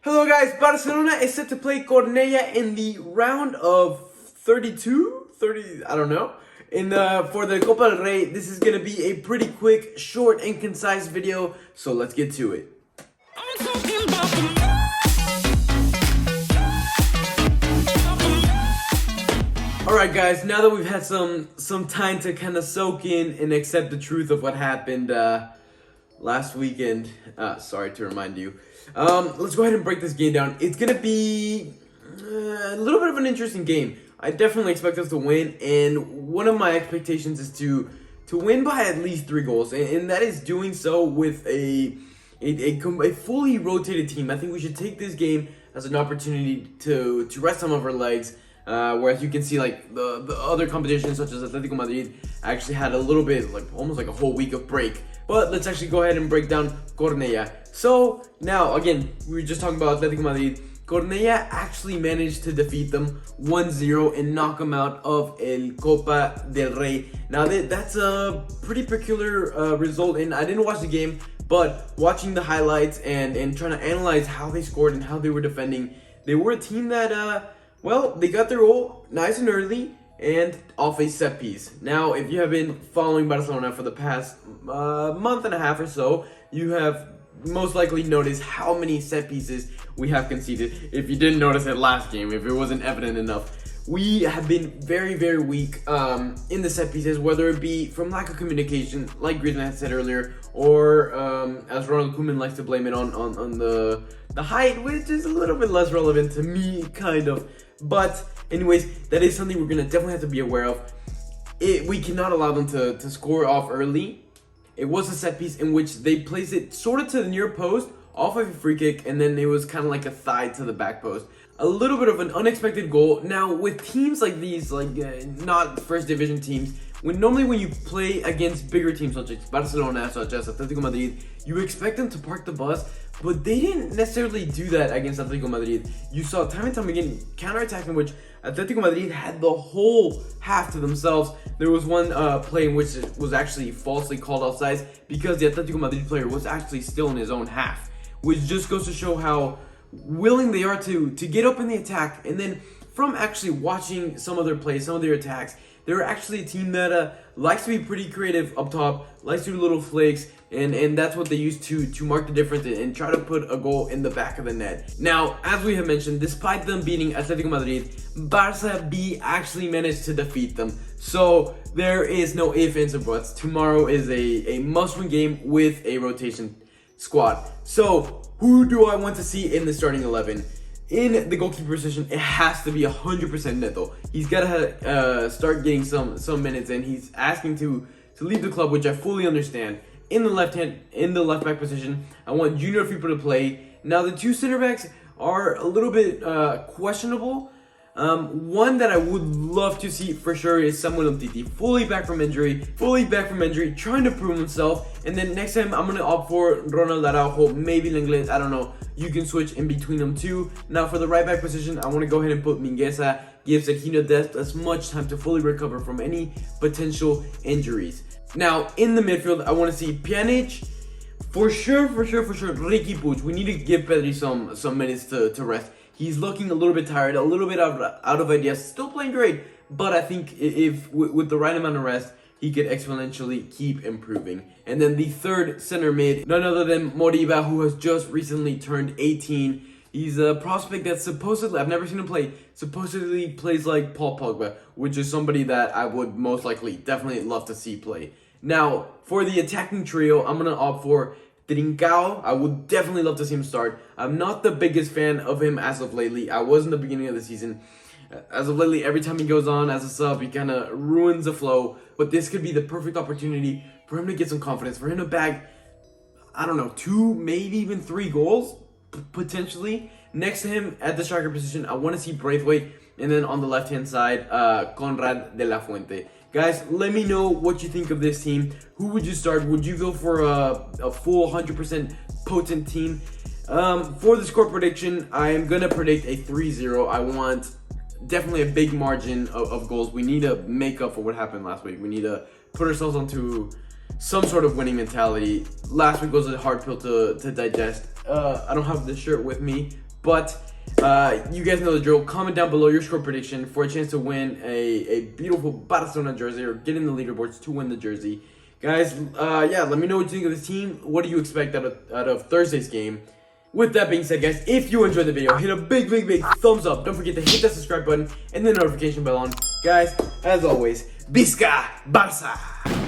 Hello guys, Barcelona is set to play Cornellà in the round of 32, 30, I don't know. For the Copa del Rey, this is going to be a pretty quick, short and concise video, so let's get to it. Alright guys, now that we've had some time to kind of soak in and accept the truth of what happened last weekend, sorry to remind you, let's go ahead and break this game down. It's going to be a little bit of an interesting game. I definitely expect us to win, and one of my expectations is to win by at least 3 goals, and that is doing so with a fully rotated team. I think we should take this game as an opportunity to rest some of our legs. Whereas you can see like the other competitions such as Atletico Madrid actually had a little bit, like almost like a whole week of break. But let's actually go ahead and break down Cornellà. So now again, we were just talking about Atletico Madrid. Cornellà actually managed to defeat them 1-0 and knock them out of El Copa del Rey. Now that's a pretty peculiar result, and I didn't watch the game, but watching the highlights and trying to analyze how they scored and how they were defending, they were a team that well, they got their goal nice and early and off a set piece. Now, if you have been following Barcelona for the past month and a half or so, you have most likely noticed how many set pieces we have conceded. If you didn't notice it last game, if it wasn't evident enough, we have been very, very weak in the set pieces, whether it be from lack of communication, like Griezmann had said earlier, or as Ronald Koeman likes to blame it on the height, which is a little bit less relevant to me, kind of. But anyways, that is something we're going to definitely have to be aware of. We cannot allow them to score off early. It was a set piece in which they placed it sort of to the near post, off of a free kick, and then it was kind of like a thigh to the back post. A little bit of an unexpected goal. Now, with teams like these, like not first division teams, normally when you play against bigger teams such as Barcelona, such as Atletico Madrid, you expect them to park the bus, but they didn't necessarily do that against Atletico Madrid. You saw time and time again counterattack in which Atletico Madrid had the whole half to themselves. There was one play in which it was actually falsely called offside because the Atletico Madrid player was actually still in his own half, which just goes to show how willing they are to get up in the attack. And then from actually watching some of their plays, some of their attacks, they're actually a team that likes to be pretty creative up top, likes to do little flakes, and that's what they use to mark the difference and try to put a goal in the back of the net. Now, as we have mentioned, despite them beating Atletico Madrid, Barca B actually managed to defeat them. So there is no ifs, ands, or buts. Tomorrow is a must-win game with a rotation squad. So who do I want to see in the starting 11? In the goalkeeper position, it has to be 100% Neto. He's got to start getting some minutes, and he's asking to leave the club, which I fully understand. In the left back position, I want Junior Firpo to play. Now the 2 center backs are a little bit questionable. One that I would love to see for sure is Samuel Umtiti, fully back from injury, trying to prove himself. And then next time I'm gonna opt for Ronald Araujo, maybe Lenglet, I don't know. You can switch in between them too. Now for the right back position, I want to go ahead and put Mingueza, give Serginho Dest as much time to fully recover from any potential injuries. Now in the midfield, I want to see Pjanic, for sure, Ricky Puig. We need to give Pedri some minutes to rest. He's looking a little bit tired, a little bit out of ideas. Still playing great, but I think if with the right amount of rest, he could exponentially keep improving. And then the third center mid, none other than Moriba, who has just recently turned 18. He's a prospect that supposedly, I've never seen him play, supposedly plays like Paul Pogba, which is somebody that I would most likely definitely love to see play. Now, for the attacking trio, I'm going to opt for Trincao. I would definitely love to see him start. I'm not the biggest fan of him as of lately. I was in the beginning of the season. As of lately, every time he goes on as a sub, he kind of ruins the flow. But this could be the perfect opportunity for him to get some confidence, for him to bag, I don't know, 2, maybe even 3 goals, potentially. Next to him at the striker position, I want to see Braithwaite. And then on the left-hand side, Conrad de la Fuente. Guys, let me know what you think of this team. Who would you start? Would you go for a full 100% potent team? For the score prediction, I am going to predict a 3-0. I want definitely a big margin of goals. We need to make up for what happened last week. We need to put ourselves onto some sort of winning mentality. Last week was a hard pill to digest. I don't have the shirt with me, But you guys know the drill. Comment down below your score prediction for a chance to win a beautiful Barcelona jersey or get in the leaderboards to win the jersey. Guys, yeah, let me know what you think of this team. What do you expect out of Thursday's game? With that being said, guys, if you enjoyed the video, hit a big thumbs up. Don't forget to hit that subscribe button and the notification bell on. Guys, as always, Visca Barça!